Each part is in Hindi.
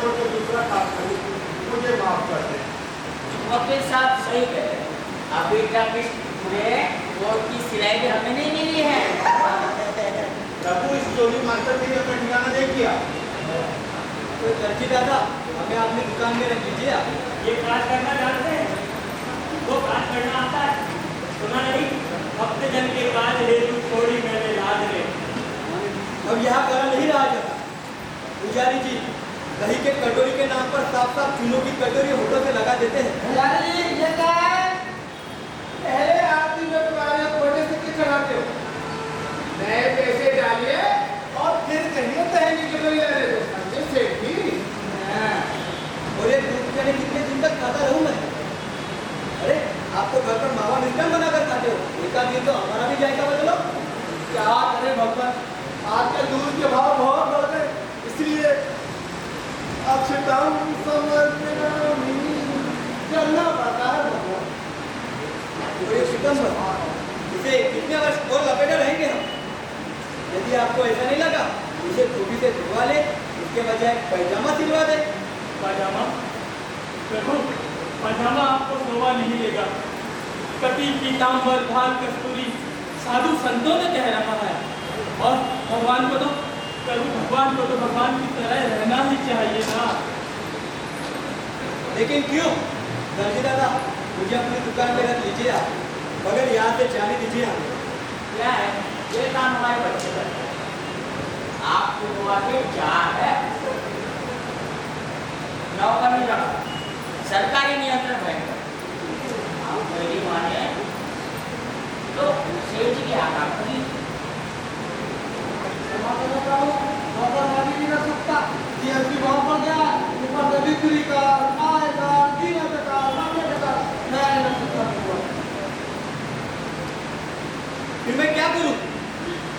छोड़ के दूसरा काम करूँ, मुझे माफ कर दे। वकील साहब सही कह रहे हैं। अभी तक इस पूरे कोर्ट की सिलाई भी हमें नहीं मिली है। प्रभु, इस चोरी मास्टर ने अपना ठिकाना नहीं किया। तो दर्जी दादा, हमें अपनी दुकान में रख लीजिए आप। ये काज करना जानते हैं, वो काज करना आता है। सुना नहीं, भक्त जन के काज हेतु छोड़ी मैंने लाज रे। अब यहाँ करा नहीं रहा जाता। पुजारी जी, दही के कटोरी के नाम पर साफ साफ चूनों की कटोरी होठों से लगा देते हैं। ये क्या है? पहले आरती में तुम्हारे खोटे सिक्के चढ़ाते हो, नए पैसे डालिए और फिर कहिए दही की कटोरी ले लो। समझे सेठ जी? और ये दूध पीने कितने दिन तक खाता रहूं मैं? अरे, आप तो घर पर मावा मिष्ठान बनाकर खाते हो, एक आध दिन तो हमारा भी जायका बदलो। क्या करें भगवान, आजकल दूध के भाव बहुत बढ़ गए, इसलिए आपसे दाम करना पड़ता है भगवान। तो ये सितंबर, इसे कितने वर्ष और लपेटे रहेंगे हम? यदि आपको ऐसा नहीं लगा, इसे धोबी से धुलवा ले, इसके बजाय पैजामा सिलवा दे। पाजामा प्रभु, पाजामा आपको शोभा नहीं देगा। कटी पीताम्बर भाल कस्तूरी साधु संतों ने कह रखा है। और भगवान को तो भगवान की तरह रहना ही चाहिए ना। लेकिन क्यों? दर्जी दादा, मुझे अपनी दुकान में रख लीजिए आप, मगर यहाँ से जाने दीजिए हमें। क्या है? ये काम हमारे बच्चे करते हैं। आपको हुआ कि क्या है? नौकर नहीं रखा, सरकारी नियंत्रण रहेगा। आप मेरी माने तो सेठ जी की आज्ञा करिए। नौकर मानी नहीं कर सकता, जीएसटी बहुत बढ़ गया, ऊपर से बिक्री का, आय का, कीमत का, मामले का, मैं नहीं रख सकता। फिर मैं क्या करूँ?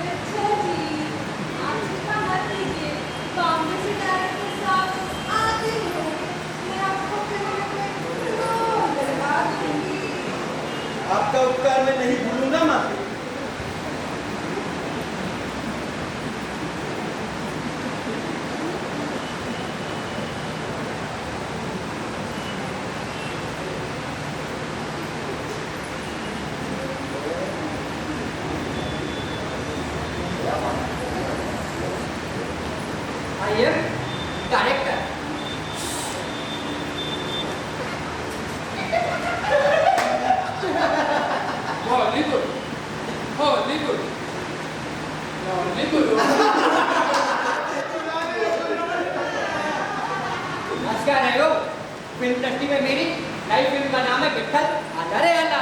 अच्छा जी, आप चिंता मत कीजिए, बॉम्बे से डायरेक्ट के साथ आती हूँ। मैं आपको पेमेंट में रोज लगा दूंगी। आपका उपकार मैं नहीं भूलूंगा माफी। आइए, director. Holy good, holy good, holy good. नमस्कार है लोग, फिल्म इंडस्ट्री में मेरी नई फिल्म का नाम है विठल आधारे आला।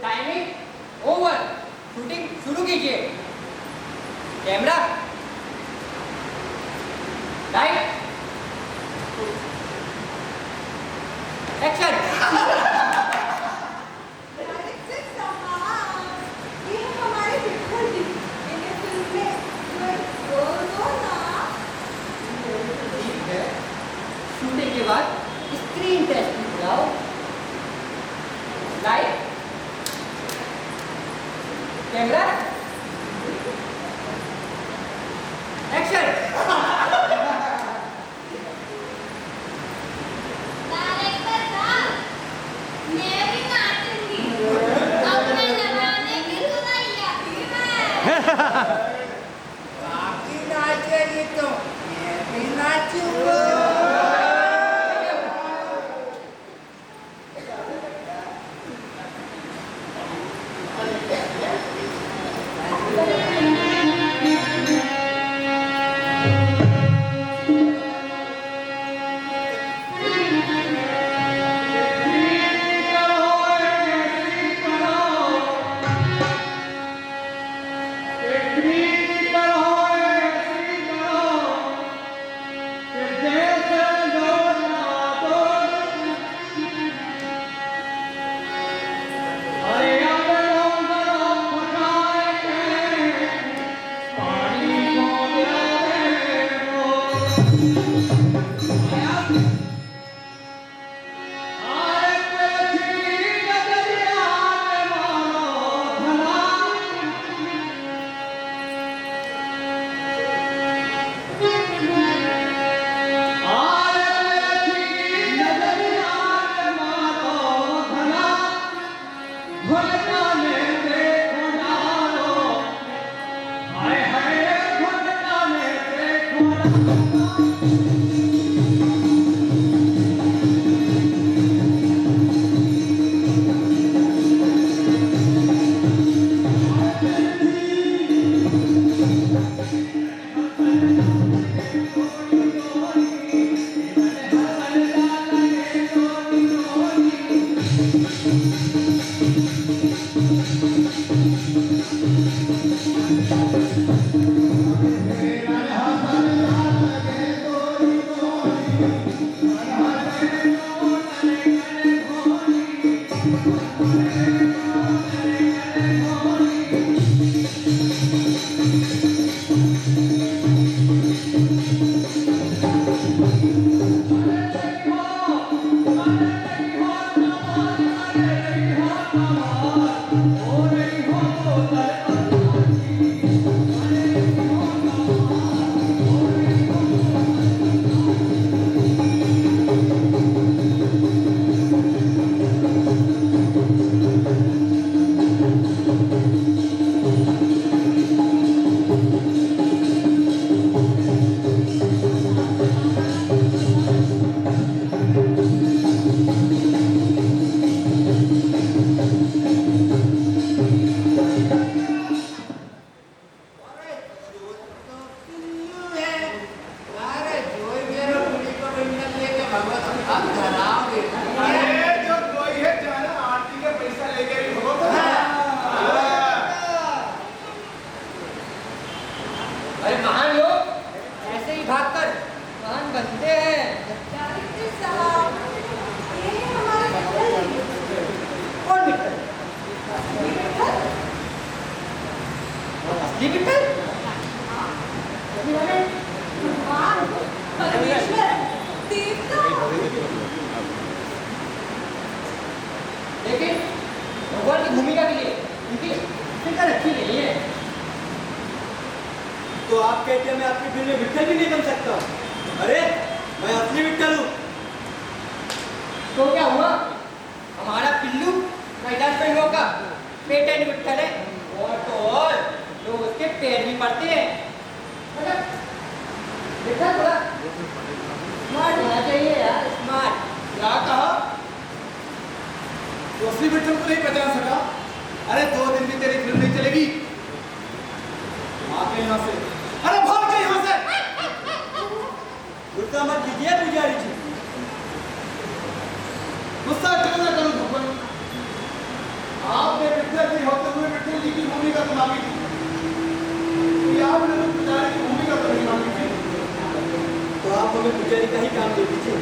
टाइमिंग ओवर, शूटिंग शुरू कीजिए। Camera, light, action. डायरेक्ट से साहब, ये है हमारे विठल जी। इन्हें फिल्म में बोल दो ना। ठीक है, शूटिंग के बाद स्क्रीन टेस्ट बुलाओ। Light, camera, action. डायरेक्टर साहब, मैं भी नाचूंगी। अब मैं लगाने की सुनाई आती मैं। बाकी नाचेगी तो मैं भी नाचूंगा। जी विठल भगवान, परमेश्वर, देवता। लेकिन भगवान की भूमिका के लिए उनकी फिक्र अच्छी नहीं है। तो आप कहते हैं मैं आपकी फिल्म में विठल भी नहीं बन सकता? अरे मैं असली विठल हूँ। तो क्या हुआ? हमारा पिल्लू कैलाश में होगा पेटेंट विठल है, और तो और लोग उसके पैर भी पड़ते हैं। मतलब विठल थोड़ा स्मार्ट होना चाहिए यार, स्मार्ट। क्या कहा? तो असली विठल को नहीं पहचान सका? अरे 2 दिन भी तेरी फिल्म नहीं चलेगी। भाग यहाँ से, अरे भाग जा यहाँ से। गुस्सा मत कीजिए पुजारी जी। गुस्सा क्यों ना करूं भगवान? आपने विठल जी होते हुए विठल जी की भूमिका तो मांगी थी, आपने तो पुजारी की भूमिका तो नहीं मांगी थी। तो आप हमें पुजारी का ही काम दे दीजिए।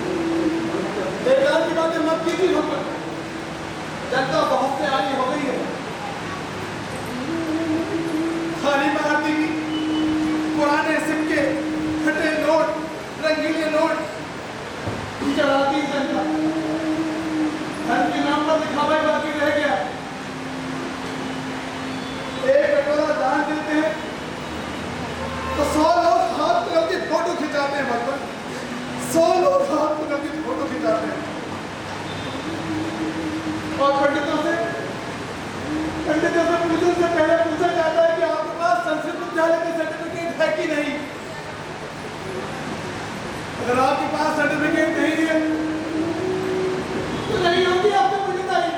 बेकार की बातें मत कीजिए भगवान। जनता बहुत से आगे हो गई है। खाली महाराती की पुराने सिक्के, फटे नोट, रंगीले नोट चढ़ाती जनता। धन के नाम पर दिखावा बाकी रह गया। एक कटोरा दान देते हैं तो 100 लोग हाथ में अपनी फोटो खिंचाते हैं भगवान। 100 लोग हाथ में अपनी फोटो खिंचाते हैं। और पंडितों से पूजन से पहले पूछा जाता है कि आपके पास संस्कृत विद्यालय का सर्टिफिकेट है कि नहीं। अगर आपके पास सर्टिफिकेट नहीं है तो नहीं होगी आपको पंडिताई।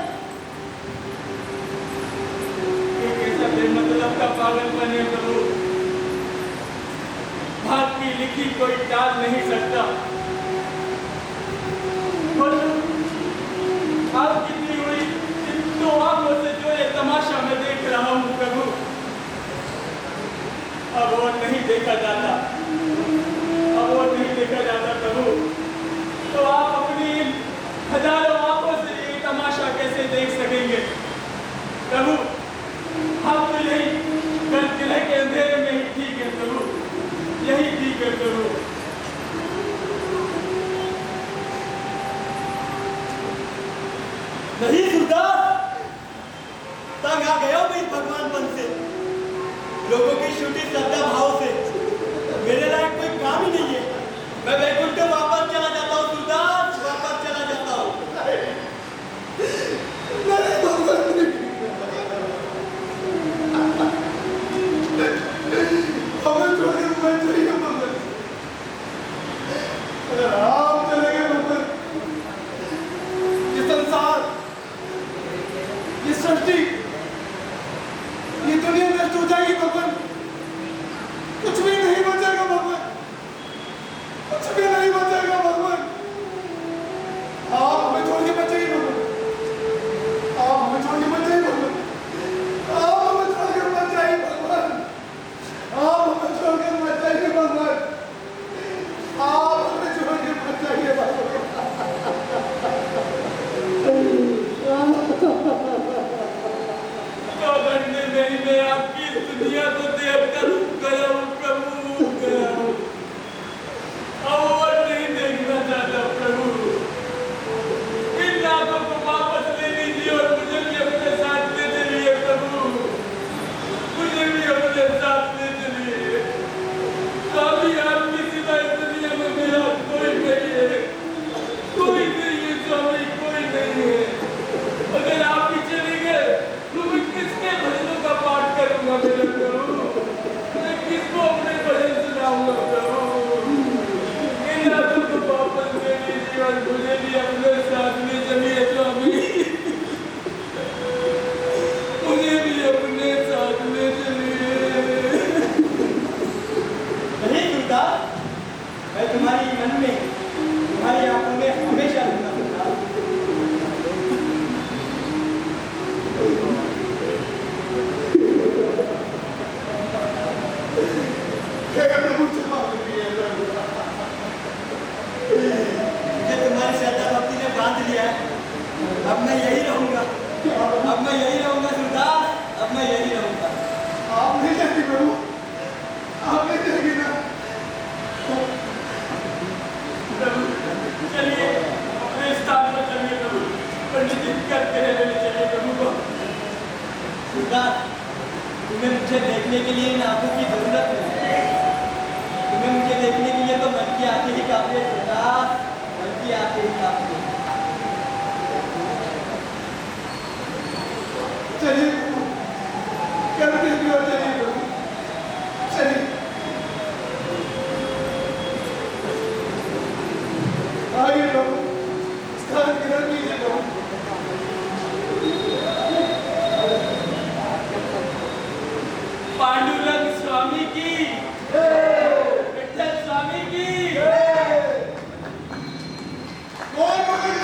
एक ऐसा बेमतलब का पागलपन है प्रभु, भाग की लिखी कोई टाल नहीं सकता। आप कितनी हुई इन 2 आंखों से जो ये तमाशा मैं देख रहा हूँ प्रभु, अब और नहीं देखा जाता, अब और नहीं देखा जाता प्रभु। तो आप अपनी हजारों आंखों से ये तमाशा कैसे देख सकेंगे प्रभु? हम तो यही कल किले के अंधेरे में ही ठीक है प्रभु, यही ठीक है प्रभु। नहीं सुरदास, तंग आ गया मैं इस भगवानपन से, लोगों की छूटी श्रद्धा भाव से। मेरे लायक कोई काम ही नहीं है। मैं वैकुंठ वापस चला जाता हूँ सुरदास, वापस चला जाता हूँ। नहीं भगवान, हमें छोड़ के मत जाइए भगवान। अगर आप चले गए भगवान, ये संसार, ये सृष्टि, ये दुनिया नष्ट हो जाएगी भगवान। कुछ भी नहीं बचेगा भगवान, कुछ भी नहीं बचेगा भगवान। आप हमें छोड़ के बचेंगे भगवान, आप हमें छोड़ के बचेंगे भगवान, आप हमें छोड़ के बचाइए भगवान, आप हमें छोड़ के बचाइए भगवान, आप हमें छोड़ के बचाइए भगवान। मैं आपकी दुनिया को देखकर गया हूँ प्रभु, गया हूँ। अब और नहीं देखना चाहता प्रभु। इन आंखों को वापस ले लीजिए और मुझे भी अपने साथ ले चलिए प्रभु, मुझे भी अपने साथ ले चलिए। स्वामी आपकी सिवाय दुनिया में मेरा कोई नहीं है, कोई नहीं है स्वामी, कोई नहीं है। अगर आप भी चले गए तो मैं किसके भजनों का पाठ करूंगा मेरे प्रभु? मैं किसको अपने भजन सुनाऊंगा प्रभु? इन आंखों को वापस ले लीजिए और मुझे भी अपने साथ ले चलिए स्वामी, मुझे भी अपने साथ ले चलिए। नहीं सुरदास, मैं तुम्हारी मन में, तुम्हारी आंखों में हमेशा रहूंगा सुरदास। मुझे तुम्हारी श्रद्धा भक्ति ने बांध लिया है। अब मैं यही रहूंगा, अब मैं यही रहूंगा सुरदास, अब मैं यही रहूंगा। आप नहीं जाएंगे प्रभु, आप नहीं जाएंगे ना। प्रभु चलिए अपने स्थान पर चलिए प्रभु, पंडित जी करके लेने चलिए प्रभु को। सिद्धार्थ, तुम्हें मुझे देखने के लिए इन आंखों की जरूरत नहीं है। तुम्हें मुझे देखने के लिए तो मन की आंखें ही काफी है सिद्धार्थ, मन की आंखें ही काफी है। चलिए प्रभु, करके भी और चलिए प्रभु, चलिए। आइए प्रभु, स्थान ग्रहण कीजिए प्रभु। पांडुरंग स्वामी की, विठ्ठल स्वामी की। कौन पकड़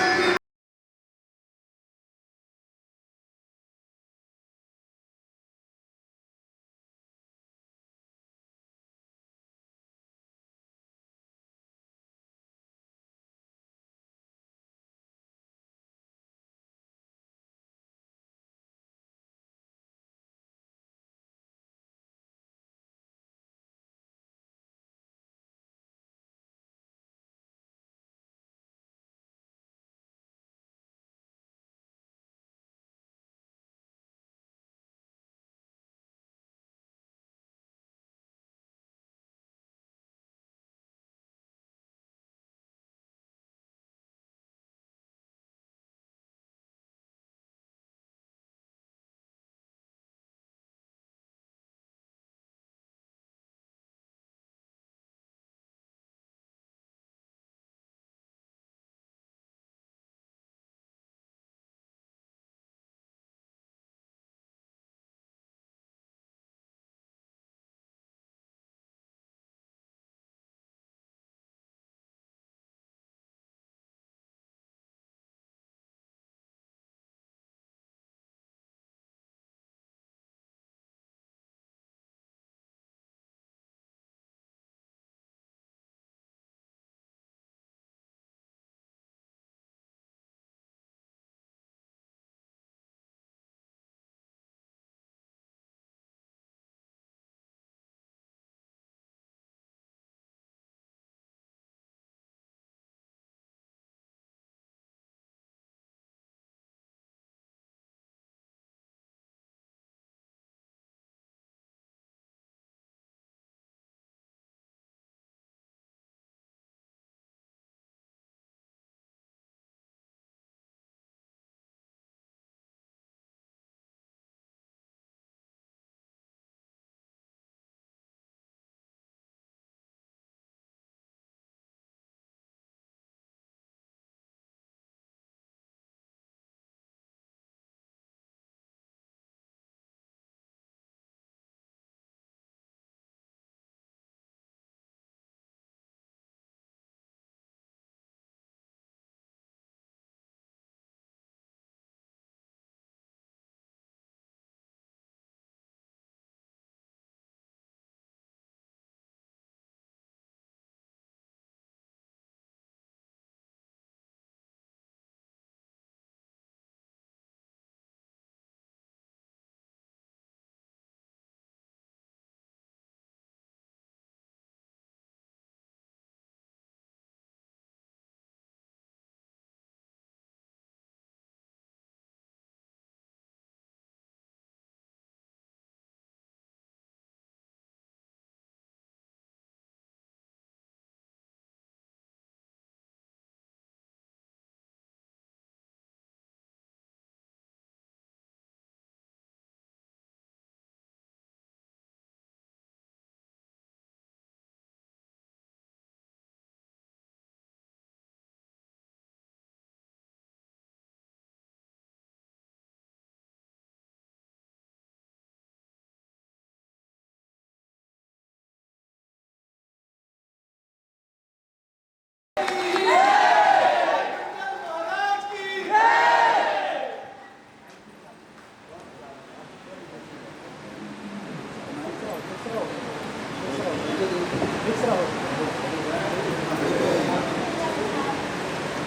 Mix it up.